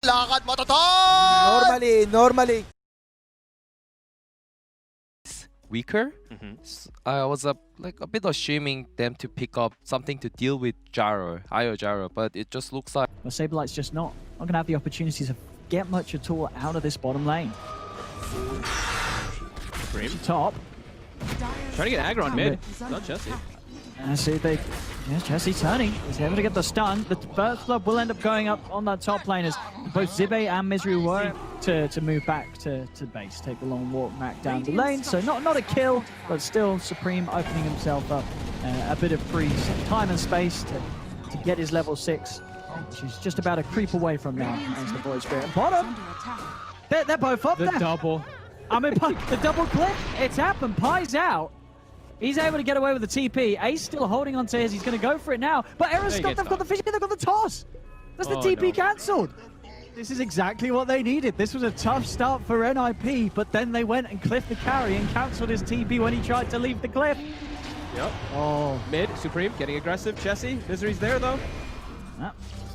Lakad mo, Toton! Normally. Weaker. I was like a bit assuming them to pick up something to deal with Gyro, but it just looks like Well, Saberlight's just not going to have the opportunity to get much at all out of this bottom lane. Top. Trying to get aggro on mid. Not Jesse. And see they, Jesse turning. He's able to get the stun. The first blood will end up going up on that top lane as both Zibe and Misery were to move back to base, take the long walk back down the lane. So not a kill, but still CeeM opening himself up a bit of free time and space to get his level 6, which is just about a creep away from now as the Void Spirit. Bottom, they're both up there. The double. I mean, the double click, it's happened. Pie's out. He's able to get away with the TP. Ace still holding on to his. He's going to go for it now. But Era's they've got the vision, they've got the toss. That's the TP cancelled. This is exactly what they needed. This was a tough start for NIP, but then they went and cliffed the carry and cancelled his TP when he tried to leave the cliff. Yep. Oh. Mid, CeeM getting aggressive. Jesse, Misery's there though.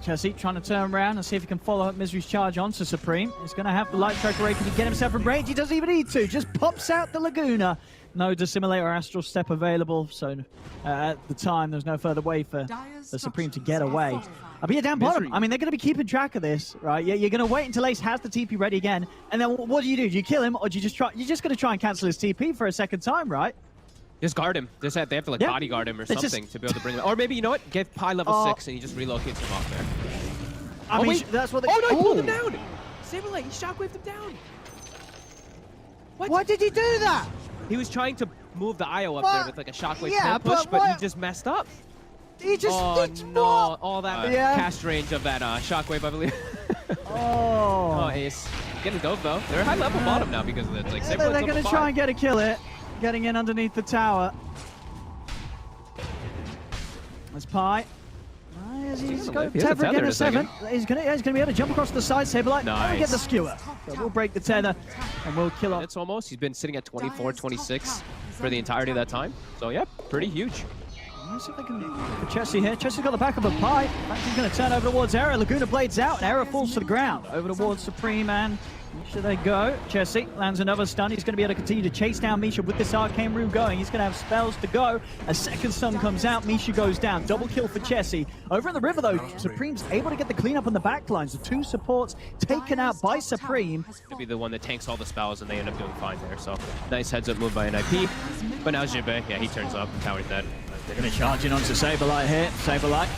Jesse trying to turn around and see if he can follow up Misery's charge onto CeeM. He's going to have the Light Strike Array. Can he get himself from range? He doesn't even need to. Just pops out the Laguna. No Dissimulator Astral Step available, so at the time there's no further way for CeeM to get away. But you're down bottom. I mean, they're going to be keeping track of this, right? You're going to wait until Ace has the TP ready again, and then what do? Do you kill him, or do you just try? You're just going to try and cancel his TP for a second time, right? Just guard him. They have to like bodyguard him or something to be able to bring him. Or maybe, you know what? Get Pi level 6 and he just relocates him off there. I mean, that's what they... Oh no, he pulled him down! Saberlight, he shockwaved him down! What? Why did he do that? He was trying to move the IO up there with like a shockwave push, but he just messed up. He just... Oh no, all that cast range of that shockwave, I believe. Oh, Ace. Getting dove though. They're high level bottom now because of it. Like, they're going to try and get a kill it. Getting in underneath the tower. There's Pi. He's got Tether again at 7. He's gonna be able to jump across the side. Saberlight, nice. Get the skewer. So we'll break the tether and we'll kill off. It's almost. He's been sitting at 24, 26 for the entirety of that time. So yeah, pretty huge. Let's see if they can for Chessie here. Chessie's got the backup of Pi. He's going to turn over towards Era. Laguna blades out and Era falls to the ground. Over towards CeeM and Misha they go. Chessie lands another stun. He's going to be able to continue to chase down Misha with this Arcane Rune going. He's going to have spells to go. A second stun comes out. Misha goes down. Double kill for Chessie. Over in the river though, CeeM's able to get the cleanup on the back lines. The 2 supports taken out by CeeM. To be the one that tanks all the spells and they end up doing fine there. So nice heads up move by NIP. But now Jibe, yeah, he turns up and tower's dead. They're going to charge in onto Saberlight here. Saberlight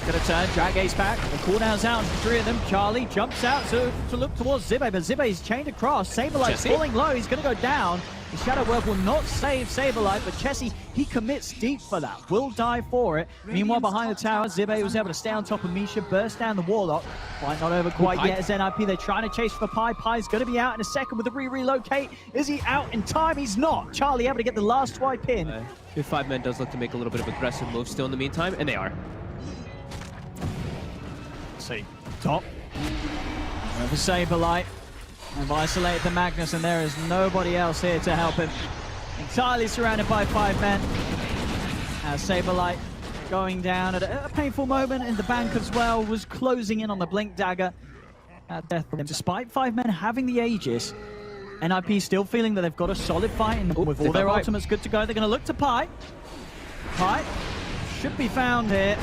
going to turn, drag Ace back. The cooldown's out on 3 of them. Charlie jumps out to look towards Zibe, but Zibe is chained across. Saberlight's falling low. He's going to go down. The Shadow Web will not save Saberlight, but Chessie, he commits deep for that. Will die for it. Meanwhile, behind the tower, Zibe was able to stay on top of Misha, burst down the Warlock. Fight not over quite yet as NIP. They're trying to chase for Pi. Pi's going to be out in a second with the relocate. Is he out in time? He's not. Charlie able to get the last swipe in. If 5 men does look to make a little bit of aggressive moves still in the meantime, and they are. See, top. Over Saberlight. They've isolated the Magnus, and there is nobody else here to help him. Entirely surrounded by 5 men. As Saberlight going down at a painful moment in the bank as well, was closing in on the Blink Dagger at death. And despite 5 men having the Aegis, NIP still feeling that they've got a solid fight in with all their ultimates good to go. They're going to look to Pi. Pi should be found here.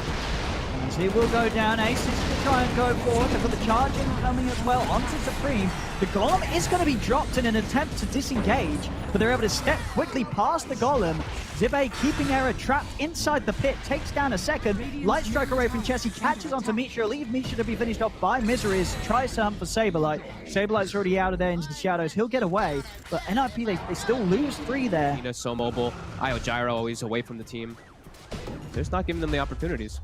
As he will go down. Ace is going to try and go forward. They've got the charging coming as well onto CeeM. The Golem is going to be dropped in an attempt to disengage, but they're able to step quickly past the Golem. Zibe keeping Era trapped inside the pit, takes down a second. Light Strike Array from Chessie catches onto Misha, leave Misha to be finished off by Miseries. Tries to hunt for Saberlight. Saberlight's already out of there into the shadows. He'll get away, but NIP, they still lose 3 there. You know, so mobile. IO Gyro always away from the team. They're just not giving them the opportunities.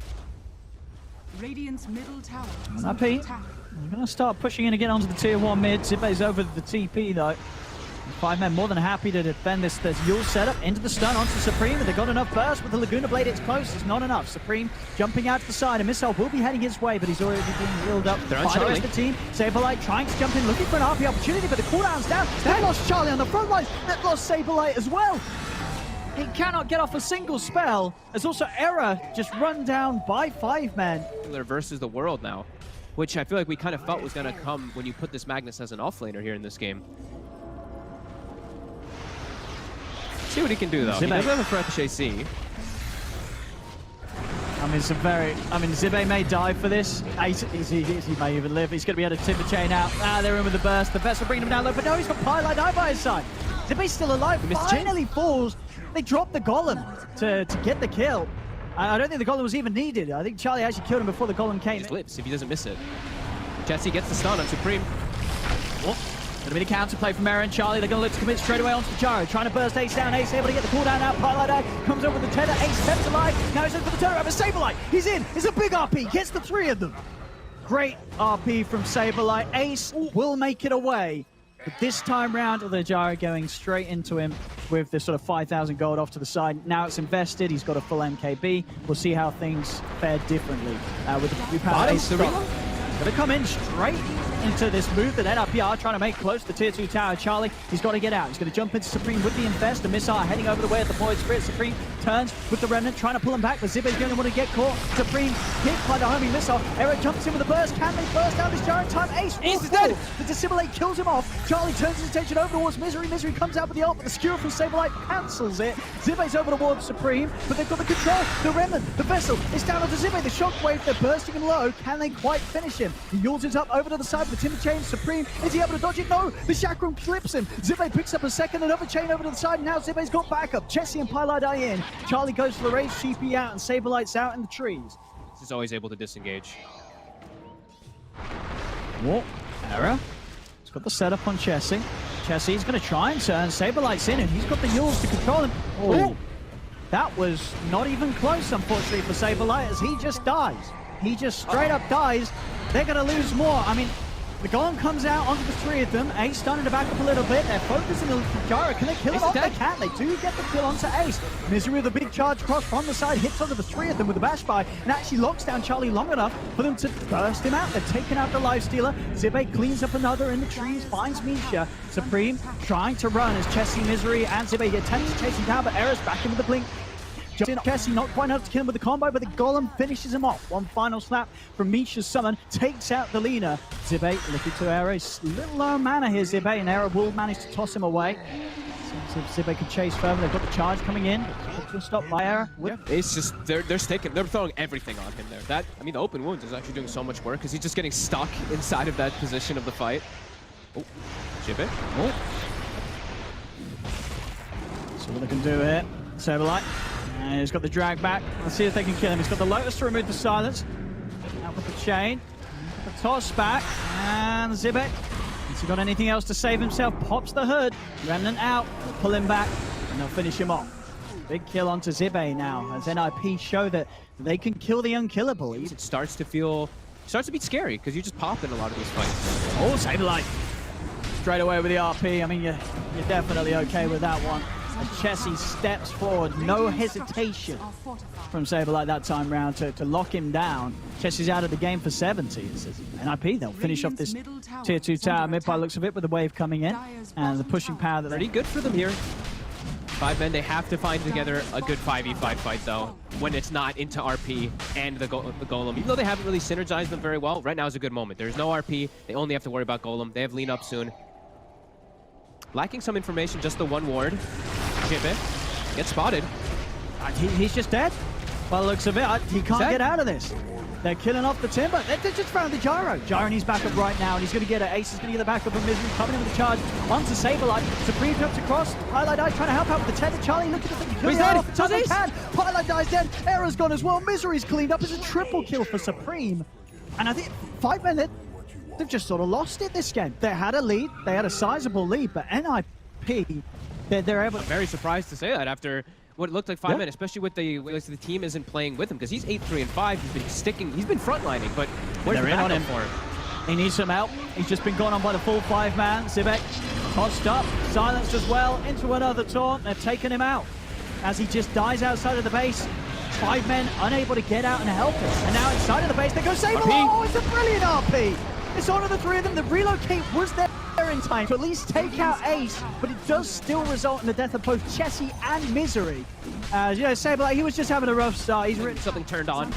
Radiant's middle tower. NIP, we're going to start pushing in again onto the tier 1 mid. Zibe's over the TP though. 5 men more than happy to defend this Yule setup into the stun onto CeeM, but they got enough burst with the Laguna Blade. It's close, it's not enough. CeeM jumping out to the side. A missile will be heading his way, but he's already being healed up by the rest of the team. Saberlight trying to jump in, looking for an RP opportunity, but the cooldown's down. They lost Charlie on the front line. They've lost Saberlight as well. He cannot get off a single spell. There's also Era just run down by 5 men. They're versus the world now. which I feel like we kind of felt was going to come when you put this Magnus as an offlaner here in this game. See what he can do, though. He does have a fresh AC. I mean, Zibe may die for this. He may even live. He's going to be able to timber chain out. They're in with the burst. The Vessel bringing him down low, but no, he's got Pylite Eye by his side. Zibe's still alive. Finally falls. They dropped the Golem to get the kill. I don't think the Golem was even needed. I think Charlie actually killed him before the Golem came. He lives if he doesn't miss it. Jesse gets the stun on Supreme. Going to be the counterplay from Aaron. Charlie, they're going to look to commit straight away onto Jaro. Trying to burst Ace down. Ace able to get the cooldown out. Pylite Eye comes over with the tether. Ace steps alive. Now he's in for the turret. But Saberlight, he's in. It's a big RP. Gets the 3 of them. Great RP from Saberlight. Ace will make it away. But this time round, the Jaro going straight into him with this sort of 5,000 gold off to the side. Now it's invested. He's got a full MKB. We'll see how things fare differently with the repower. Ace going to come in straight into this move that NRP are trying to make close to the tier 2 tower. Charlie, he's got to get out. He's going to jump into Supreme with the Invest. The missile heading over the way of the Void Spirit. Supreme turns with the Remnant, trying to pull him back, but Zibe's going to want to get caught. Supreme hit by the homing missile. Eric jumps in with a burst. Can they burst down this Jaro in time? Ace is dead. The Dissimulate kills him off. Charlie turns his attention over towards Misery. Misery comes out with the ult, but the skewer from Saberlight cancels it. Zibe's over towards Supreme, but they've got the control. The Remnant, the Vessel, is down onto Zibe. The Shockwave, they're bursting him low. Can they quite finish him? He yawns it up over to the side with the Timber Chain. Supreme, is he able to dodge it? No! The Chakram clips him. Zibe picks up a second, another chain over to the side. Now Zibe's got backup. Jesse and Pylite Eye in. Charlie goes for the raise, CP out, and Saberlight's out in the trees. He's always able to disengage. Whoa, error. He's got the setup on Chessie. Chessie's going to try and turn. Saberlight's in, and he's got the Yules to control him. Oh, that was not even close, unfortunately, for Saberlight, as he just dies. He just straight up dies. They're going to lose more. I mean, the Golem comes out onto the 3 of them. Ace starting to back up a little bit. They're focusing on Jaro. Can they kill him off? They can. They do get the kill onto Ace. Misery with a big charge cross from the side. Hits onto the 3 of them with a bash by. And actually locks down Charlie long enough for them to burst him out. They're taking out the Lifestealer. Zibe cleans up another in the trees. Finds Misha. Supreme trying to run as Chessie, Misery, and Zibe attempt to chase him down. But Era's back in with the blink. Chessie not quite enough to kill him with the combo, but the Golem finishes him off. One final slap from Misha's summon takes out the Lina. Zibe looking to Era. He's a little low mana here, Zibe, and Era will manage to toss him away. So Zibe can chase further. They've got the charge coming in. Will stop by Era. Yeah, it's just they're throwing everything on him there. I mean, the open wounds is actually doing so much work because he's just getting stuck inside of that position of the fight. Oh, Zibe. Oh. So what they can do here, Saberlight. And he's got the drag back. Let's see if they can kill him. He's got the Lotus to remove the silence. Out with the chain. The toss back. And Zibe. Has he got anything else to save himself? Pops the hood. Remnant out. They'll pull him back. And they'll finish him off. Big kill onto Zibe now. As NIP show that they can kill the unkillable. It starts to be scary because you just pop in a lot of these fights. Oh, Saberlight. Straight away with the RP. I mean, you're definitely okay with that one. And Chessie steps forward, no hesitation from Saberlight that time round to lock him down. Chessie's out of the game for 70. It's NIP, they'll finish off this tier 2 tower mid by looks of it with the wave coming in. And the pushing power that pretty good for them here. 5 men, they have to find together a good 5v5 fight though, when it's not into RP and the Golem. Even though they haven't really synergized them very well, right now is a good moment. There's no RP, they only have to worry about Golem. They have lean up soon. Lacking some information, just the one ward. Zibe gets spotted. He's just dead. By the looks of it, he can't get out of this. They're killing off the Timber. They just found the Jaro. Jaro needs backup right now, and he's going to get it. Ace is going to get the backup of Misery, coming in with the charge onto Saberlight. Supreme jumps across. Pylite Eye trying to help out with the tether. Charlie looking at the kill. He's dead. Off the top they can. Pylite Eye's dead. Era's gone as well. Misery's cleaned up. It's a triple kill for Supreme. And I think 5 men, they've just sort of lost it this game. They had a lead. They had a sizable lead, but NIP, they're able. I'm very surprised to say that after what it looked like 5 men, especially with the team isn't playing with him because he's 8-3-5. He's been sticking. He's been frontlining, but where's the backup for him? He needs some help. He's just been gone on by the full 5 man. Zibe tossed up, silenced as well into another taunt. They've taken him out as he just dies outside of the base. 5 men unable to get out and help him. And now inside of the base, they go Saber. Oh, it's a brilliant RP. It's on to the 3 of them. The relocate was there in time to at least take out Ace, but it does still result in the death of both Chessie and Misery. You know, Saberlight, he was just having a rough start. He's written something turned on,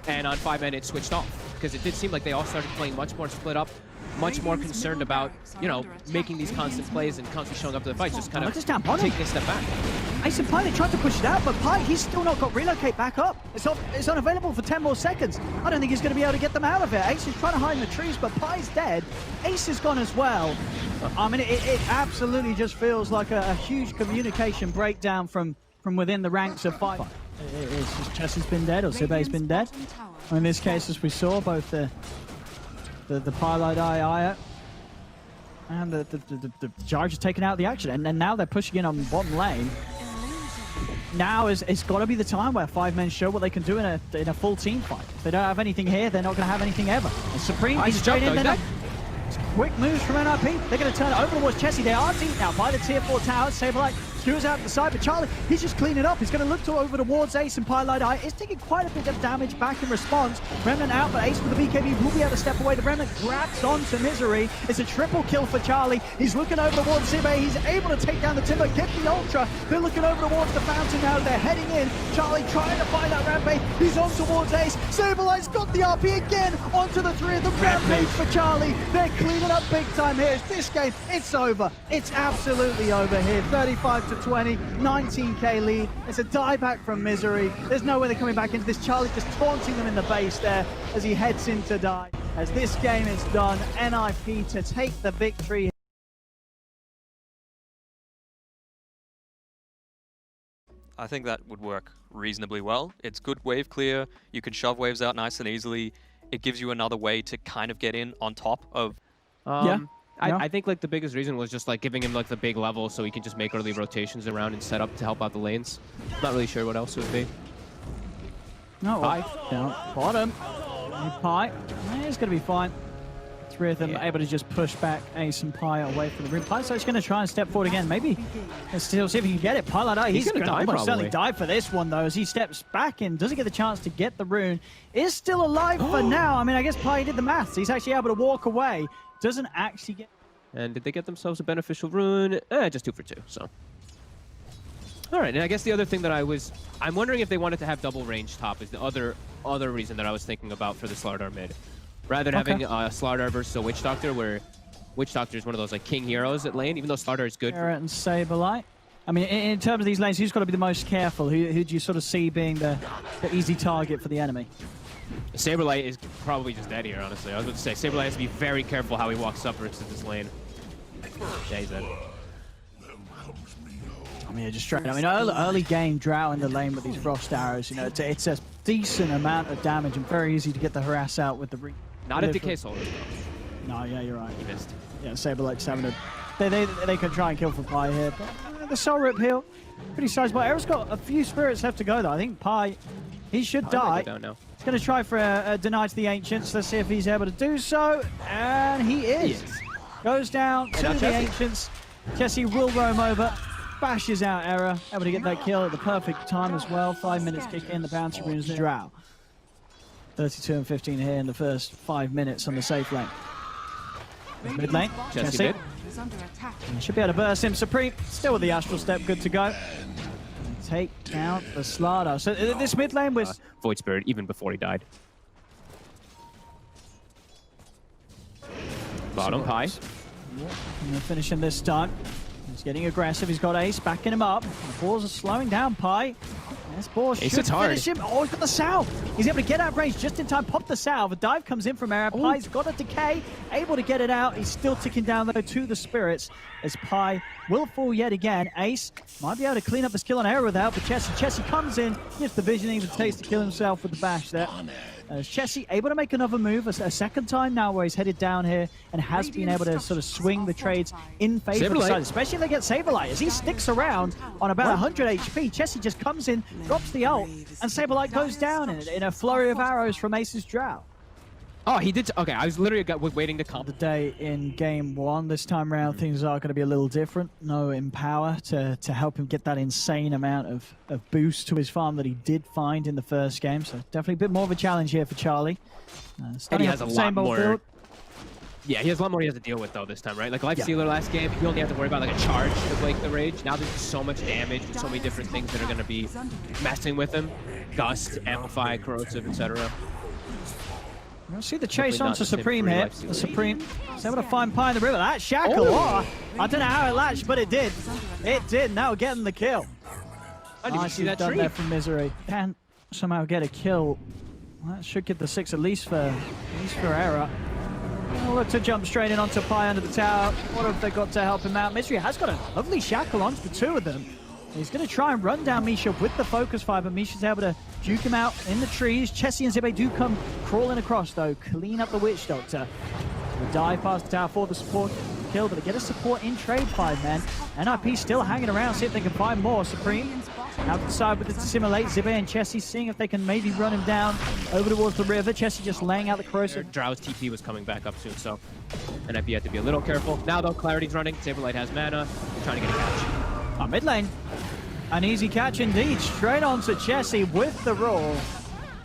and on 5 men it switched off. because it did seem like they all started playing much more split up, much more concerned about, you know, making these constant plays and constantly showing up to the fight, just kind of taking a step back. Ace and Pi, they tried to push it out, but Pi, he's still not got relocate back up. It's unavailable for 10 more seconds. I don't think he's going to be able to get them out of it. Ace is trying to hide in the trees, but Pi's dead. Ace is gone as well. I mean, it absolutely just feels like a huge communication breakdown from within the ranks of Pi. It's just Chessie's been dead, or Sibe's been dead. In this case, as we saw, both the Pylite IO and the Charge is taking out the action, and now they're pushing in on the bottom lane. Now it's got to be the time where 5 men show what they can do in a full team fight. If they don't have anything here, they're not going to have anything ever. And CeeM, he's straight in there. Quick moves from NRP. They're going to turn it over towards Chessie. They are teamed now by the tier 4 towers. Saberlight skewers out to the side, but Charlie, he's just cleaning up. He's going to look over towards Ace and Pylite Eye. It's taking quite a bit of damage back in response. Remnant out, but Ace with the BKB will be able to step away. The Remnant grabs onto Misery. It's a triple kill for Charlie. He's looking over towards Sibe. He's able to take down the Timber, get the Ultra. They're looking over towards the Fountain now. They're heading in. Charlie trying to find that Rampage. He's on towards Ace. Saberlight's got the RP again onto the 3 of the Rampage for Charlie. They're cleaning up big time here. This game, it's over. It's absolutely over here. 35-20, 19k lead. It's a die back from Misery. There's no way they're coming back into this. Charlie just taunting them in the base there as he heads into die. As this game is done, NIP to take the victory. I think that would work reasonably well. It's good wave clear. You can shove waves out nice and easily. It gives you another way to kind of get in on top of... I think like the biggest reason was just like giving him like the big level so he can just make early rotations around and set up to help out the lanes. Not really sure what else it would be. No, Pi down bottom. Pi, it's going to be fine. 3 of them able to just push back Ace and Pi away from the room. Pi's actually going to try and step forward again. Maybe still see if he can get it. Pylite Eye, he's going to almost certainly die for this one though, as he steps back in, doesn't get the chance to get the rune. Is still alive for now. I mean, I guess Pi did the maths. He's actually able to walk away. Doesn't actually get... And did they get themselves a beneficial rune? Just 2 for 2, so. All right, and I guess the other thing that I'm wondering if they wanted to have double range top is the other reason that I was thinking about for the Slardar mid. Rather than having a Slardar versus a Witch Doctor, where Witch Doctor is one of those like king heroes at lane, even though Slardar is good. Carrot and Saberlight. I mean, in terms of these lanes, who's got to be the most careful? Who do you sort of see being the easy target for the enemy? Saberlight is probably just dead here, honestly. I was about to say, Saberlight has to be very careful how he walks up versus this lane. Yeah, he's dead. I mean, just straight. I mean, early game Drow in the lane with these frost arrows. You know, it's a decent amount of damage and very easy to get the harass out with the. Not a decay soldier. No, yeah, you're right. He missed. Yeah, Saberlight's having a. They could try and kill for Pi here, but the soul rip heal, pretty sizable. Arrow's got a few spirits left to go though. I think Pi, he should die. He's going to try for a deny to the Ancients. Let's see if he's able to do so, and he is. Goes down to the Ancients. Chessie will roam over, bashes out Error, able to get that kill at the perfect time as well. 5 minutes kick in, the bouncer runes the Drow. 32 and 15 here in the first 5 minutes on the safe lane. Mid lane, Chessie. Should be able to burst him. CeeM still with the Astral Step, good to go. Take down the Slardar. So this mid lane was... Void Spirit, even before he died. Bottom, Pi. And they're finishing this time. He's getting aggressive. He's got Ace backing him up. The balls are slowing down, Pi. This ball should finish him. Oh, he's got the salve. He's able to get out of range just in time. Pop the salve. A dive comes in from Era. Pi's got a decay. Able to get it out. He's still ticking down, though, to the spirits. As Pi will fall yet again. Ace might be able to clean up his kill on Era without, but Chessie. Chessie comes in. Gets the visioning. The taste to kill himself with the bash there. As Chessie able to make another move a second time now where he's headed down here and has been able to sort of swing the trades in favor of the side, especially if they get Saberlight. As he sticks around on about 100 HP, Chessie just comes in, drops the ult, and Saberlight goes down in a flurry of arrows from Ace's Drow. Oh, he did. Okay, I was literally waiting to come. The day in game 1 this time around, things are going to be a little different. No Empower to help him get that insane amount of boost to his farm that he did find in the first game. So definitely a bit more of a challenge here for Charlie. And he has a lot more. Yeah, he has a lot more he has to deal with though this time, right? Like Life Stealer last game, you only have to worry about like a charge to break the rage. Now there's so much damage with so many different things that are going to be messing with him. Gust, Amplify, Corrosive, etc. We'll see the chase Hopefully not onto the same Supreme free here. life steal. The Supreme is able to find Pi in the river. That shackle, oh, I don't know how it latched, but it did. It did. Now getting the kill. I didn't even see that done tree. there from Misery. Can somehow get a kill. Well, that should get the 6 at least for Era. We'll look to jump straight in onto Pi under the tower. What have they got to help him out? Misery has got a lovely shackle onto the 2 of them. He's going to try and run down Misha with the focus fire, but Misha's able to juke him out in the trees. Chessie and Zibe do come crawling across, though. Clean up the Witch Doctor. The dive past the tower for the support kill, but they get a support in trade, 5 men. NIP still hanging around, see if they can find more. Supreme out the side with it to simulate. Zibe and Chessie seeing if they can maybe run him down over towards the river. Chessie just laying out the corrosive. Drow's TP was coming back up soon, so NIP had to be a little careful. Now, though, Clarity's running. Saberlight has mana. They're trying to get a catch. Mid lane. An easy catch indeed. Straight onto Chessie with the roll.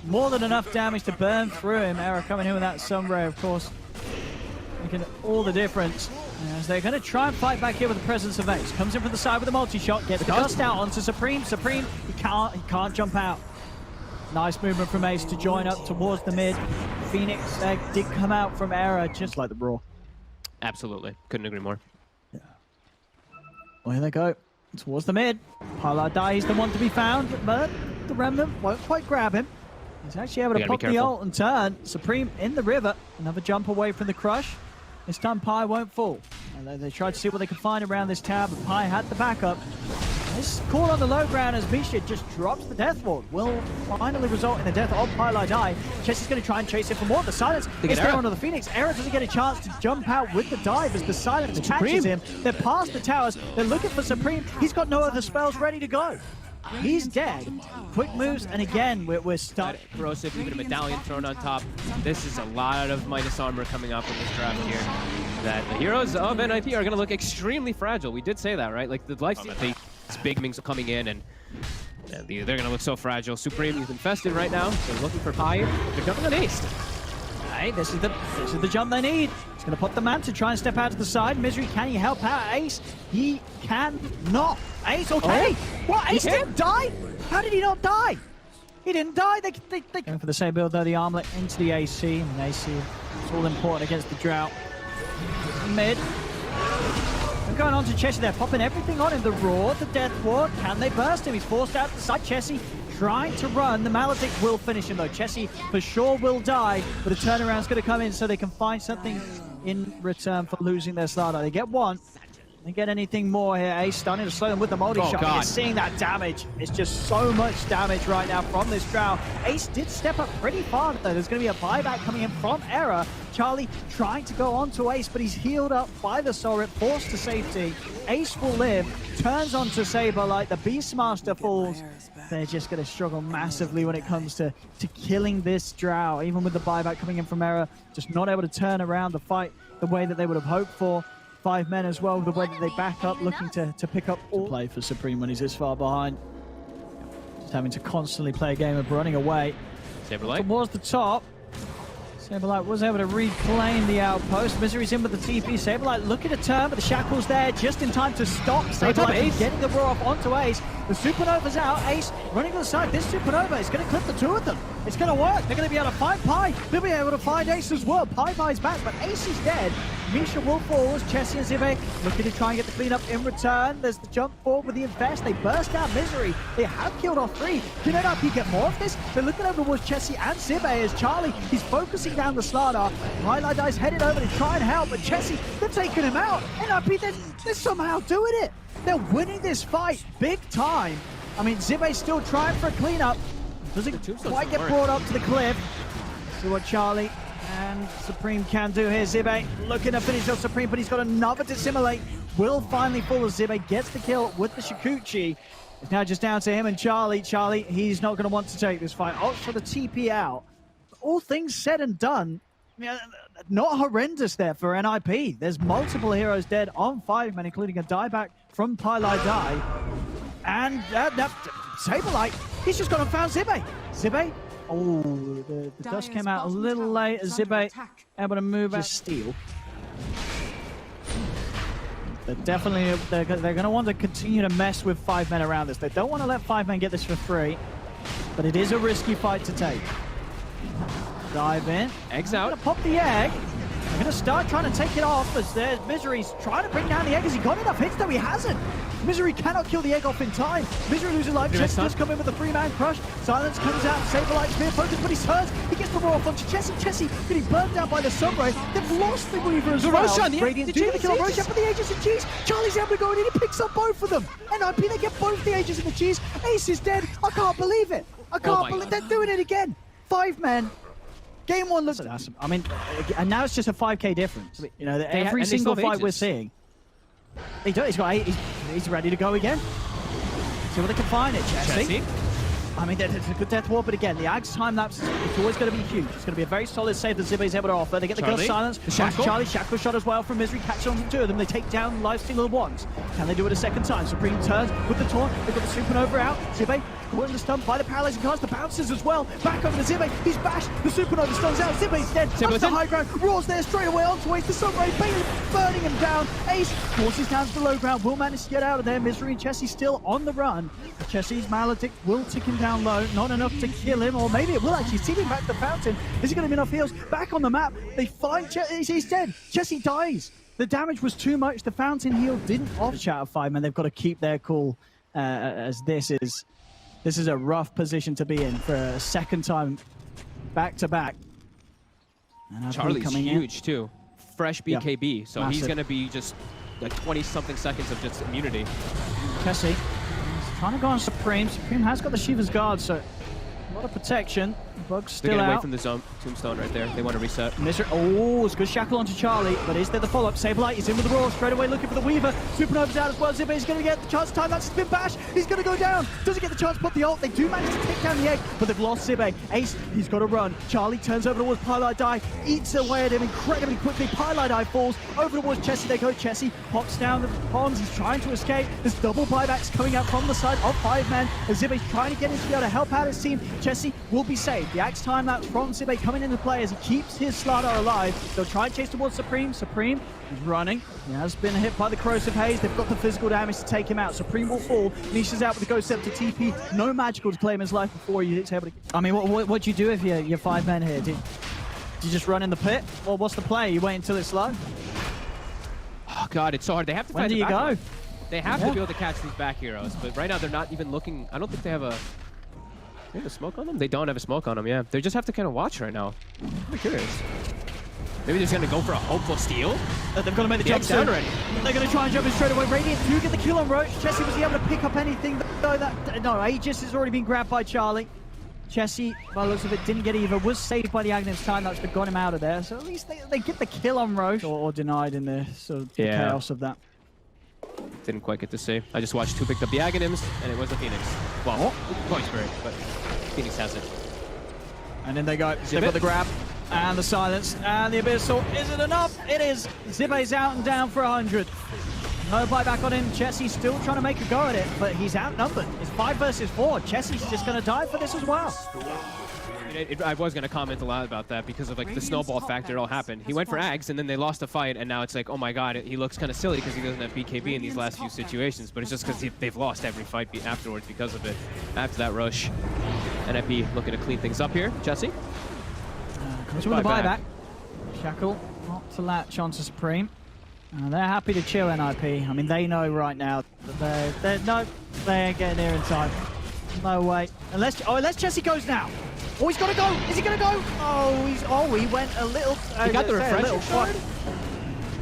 More than enough damage to burn through him. Era coming in with that Sunray, of course, making all the difference. As they're going to try and fight back here with the presence of Ace. Comes in from the side with a multi-shot. Gets the dust out onto Supreme. Supreme, he can't jump out. Nice movement from Ace to join up towards the mid. Phoenix did come out from Era, just like the Brawl. Absolutely. Couldn't agree more. Well, here they go. Towards the mid. Paladai is the one to be found, but the Remnant won't quite grab him. He's actually able to pop the ult and turn. Supreme in the river. Another jump away from the crush. This time Pi won't fall. And they tried to see what they could find around this tower, but Pi had the backup. This call on the low ground as Misha just drops the death ward will finally result in the death of Paladai. Chessie's going to try and chase it for more. The silence is there onto the Phoenix. Era doesn't get a chance to jump out with the dive as the silence catches him. They're past the towers. They're looking for Supreme. He's got no other spells ready to go. He's dead. Quick moves, and again, we're stuck. Corrosive, even a medallion thrown on top. This is a lot of minus armor coming up in this draft here. That the heroes of NIP are going to look extremely fragile. We did say that, right? Like the lifesteal, big mings are coming in, and they're going to look so fragile. Supreme is infested right now. They're looking for Pi. They're coming on Ace. Hey, this is the jump they need. He's going to put the man to try and step out to the side. Misery, can he help out Ace? He can not. Ace, okay. What? Ace didn't die? How did he not die? He didn't die. They going for the same build though. The armlet into the AC. And AC, it's all important against the drought. Mid. They're going on to Chessie. They're popping everything on him. The Roar, the Death Ward. Can they burst him? He's forced out to the side. Chessie trying to run. The Maledict will finish him though. Chessie for sure will die, but a turnaround's going to come in so they can find something in return for losing their starter. They get one. They get anything more here. Ace starting to slow them with the multi-shot. You're seeing that damage. It's just so much damage right now from this Drow. Ace did step up pretty far though. There's going to be a buyback coming in from Era. Charlie trying to go on to Ace, but he's healed up by the Sorit, forced to safety. Ace will live, turns onto Saberlight. The Beastmaster falls. They're just going to struggle massively when it comes to killing this Drow. Even with the buyback coming in from Era, just not able to turn around the fight the way that they would have hoped for. 5 men as well, the way that they back up, looking to pick up all play for Supreme when he's this far behind. Just having to constantly play a game of running away. Saberlight Towards the top. Saberlight was able to reclaim the outpost. Misery's in with the TP. Saberlight looking to turn, but the shackle's there just in time to stop Saberlight getting the roar off onto Ace. The Supernova's out. Ace running to the side. This Supernova is going to clip the 2 of them. It's going to work. They're going to be able to find Pi. They'll be able to find Ace as well. Pi's back, but Ace is dead. Misha will fall as Chessie and Zibe looking to try and get the cleanup in return. There's the jump forward with the Infest. They burst out Misery. They have killed off 3. Can NIP get more of this? They're looking over towards Chessie and Zibe as Charlie, he's focusing down the Slardar. Highlight's headed over to try and help, but Chessie, they're taking him out. NIP, they're somehow doing it. They're winning this fight big time. I mean, Zibe's still trying for a cleanup. Doesn't quite get brought up to the cliff. See what Charlie and Supreme can do here. Zibe looking to finish off Supreme, but he's got another to simulate. Will finally fall as Zibe gets the kill with the Shikuchi. It's now just down to him and Charlie. Charlie, he's not going to want to take this fight. Opts for the TP out. All things said and done, not horrendous there for NIP. There's multiple heroes dead on 5 men, including a dieback from Paladai. And Saberlight, he's just gone and found Zibe. Zibe, oh, the dust came out a little late as Zibe able to move out. Steal. They're going to want to continue to mess with 5 men around this. They don't want to let 5 men get this for free, but it is a risky fight to take. dive in. Egg's Gonna out. pop the egg. They're gonna start trying to take it off as there's Misery's trying to bring down the egg. Has he got enough hits? No, he hasn't. Misery cannot kill the egg off in time. Misery loses life. Chessie does come in with a 3-man crush. Silence comes out. Saberlight spear focus, but he turns. He gets the raw punch. Chessie getting burned down by the sunray. They've lost the Weaver as well. Rosh on the Radiant do the kill on Rosh for the Aegis and Cheese. Charlie's able to go in and he picks up both of them. NIP, they get both the Aegis and the Cheese. Ace is dead. I can't believe it. I can't believe they're doing it again. 5 men. Game 1 looks awesome. I mean, and now it's just a 5k difference. You know, every single fight we're seeing. He does. He's ready to go again. See what they can find it, Chessie. I mean, it's a good death ward, but again, the Ag's time lapse is always going to be huge. It's going to be a very solid save that Zibbe's able to offer. They get the Ghost Silence. Charlie, Shackle shot as well from Misery. Catch on to 2 of them. They take down Lifestealer once. Can they do it a second time? Supreme turns with the taunt. They've got the Supernova out. Zibbe caught in the stun by the Paralyzing Cast. The bounces as well. Back over to Zibbe. He's bashed. The Supernova stuns out. Zibbe's dead. Up to high ground. Roars there straight away onto Ace. The Sunray Bailey burning him down. Ace forces down to the low ground. Will manage to get out of there. Misery and Chessie still on the run. Chessie's Maledict will tick him down low. Not enough to kill him, or maybe it will actually see him back to the fountain. Is he going to have enough heals? Back on the map, they find he's dead. Chessie dies. The damage was too much. The fountain heal didn't offset out of 5 men. They've got to keep their cool, as this is a rough position to be in for a second time back to back. And Charlie's huge too. Fresh BKB, so massive. he's going to be just like 20-something seconds of just immunity. Chessie trying to go on Supreme. Supreme has got the Shiva's Guard, so a lot of protection. Bug's still They're getting out. away from the zone, tombstone right there. They want to reset. Oh, it's a good shackle onto Charlie, but is there the follow-up? Saberlight is in with the Roar, straight away looking for the Weaver. Supernova's out as well. Zibbe is going to get the chance to time. That's spin bash. He's going to go down. Doesn't get the chance to put the ult. They do manage to take down the egg, but they've lost Zibbe. Ace, he's got to run. Charlie turns over towards Pilot Die, eats away at him incredibly quickly. Pilot Die falls over towards Chessie. They go. Chessie pops down the ponds. He's trying to escape. There's double buybacks coming out from the side of 5 men. As Zibbe's trying to get in to be able to help out his team. Chessie will be saved. The axe time lapse from Zibbe coming into play as he keeps his Slardar alive. They'll try and chase towards Supreme. Supreme is running. He has been hit by the Corrosive Haze. They've got the physical damage to take him out. Supreme will fall. Nisha's out with the Ghost Scepter TP. No magical to claim his life before he's able to... I mean, what do you do if you're 5 men here? Do you just run in the pit? Well, what's the play? You wait until it's slow? Oh god, it's so hard. They have to When find do the you back go? row. They have to be able to catch these back heroes, but right now they're not even looking. I don't think they have a... They have a smoke on them? They don't have a smoke on them, yeah. They just have to kind of watch right now. I'm curious. Maybe they're just going to go for a hopeful steal? They've got to make the jump down soon. already. They're going to try and jump in straight away. Radiant do get the kill on Roach. Chessie, was he able to pick up anything? No, Aegis has already been grabbed by Charlie. Chessie, by the looks of it, didn't get either. Was saved by the Agnes time that's got him out of there. So at least they get the kill on Roach. Or denied in the sort of the chaos of that. Didn't quite get to see. I just watched who picked up the Aghanims, and it was the Phoenix. Well, Point Spirit, but Phoenix has it. And then they go. They've got the grab, and the silence, and the Abyssal. Is it enough? It is. Zibbe's out and down for 100. No buyback on him. Chessie's still trying to make a go at it, but he's outnumbered. It's 5 versus 4. Chessie's just going to die for this as well. I was going to comment a lot about that because of like the snowball factor it all happened. He went for Ags and then they lost a fight and now it's like, oh my god, he looks kind of silly because he doesn't have BKB in these last few situations, but it's just because they've lost every fight afterwards because of it. After that rush, NIP looking to clean things up here. Chessie? Comes with the buyback. Shackle not to latch onto Supreme. They're happy to chill NIP. I mean, they know right now that they ain't getting there in time. No way. Unless Chessie goes now. Oh, he's got to go. Is he going to go? He went a little. He got the refresher shard?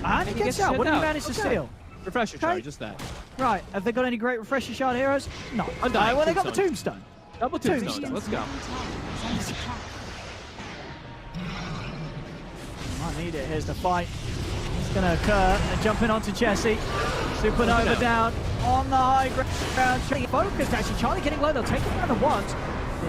And he gets out. What did he manage to steal? Refresher shard, just that. Right. Have they got any great refresher shard heroes? No. Undying, well, they got the Tombstone. Double tombstone. Let's go. Might need it. Here's the fight. It's going to occur. They're jumping onto Chessie. Supernova down on the high ground. Focused, actually. Charlie getting low. They'll take him down at once.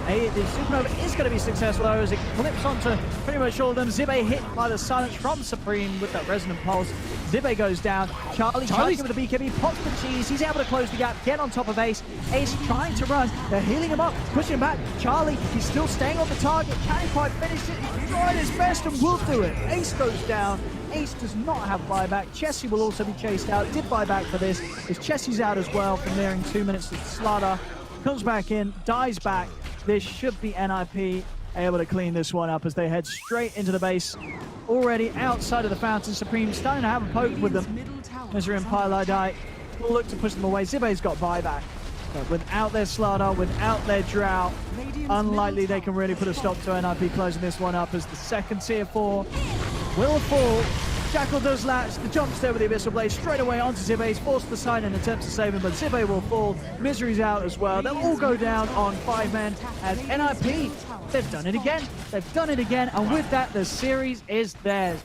The Supernova is going to be successful though as it flips onto pretty much all of them. Zibbe hit by the silence from Supreme with that resonant pulse. Zibbe goes down. Charlie's with the BKB, pops the cheese. He's able to close the gap, get on top of Ace. Ace trying to run. They're healing him up, pushing him back. Charlie, he's still staying on the target. Can't quite finish it. He's trying his best and will do it. Ace goes down. Ace does not have buyback. Chessie will also be chased out. Did buyback for this. As Chessie's out as well for nearing 2 minutes. Slardar comes back in, dies back. This should be NIP. able to clean this one up as they head straight into the base. Already outside of the fountain, Supreme starting to have a poke with them. Middle tower Misery and Pylai will look to push them away. Zibe's got buyback. But without their Slardar, without their Drought, unlikely they can really put a stop to NIP closing this one up as the second tier 4 will fall. Jackal does latch, the jumps there with the Abyssal Blade straight away onto Zibe. He's forced the side and attempts to save him, but Zibe will fall. Misery's out as well. They'll all go down on 5 men as NIP, they've done it again. They've done it again, and with that, the series is theirs.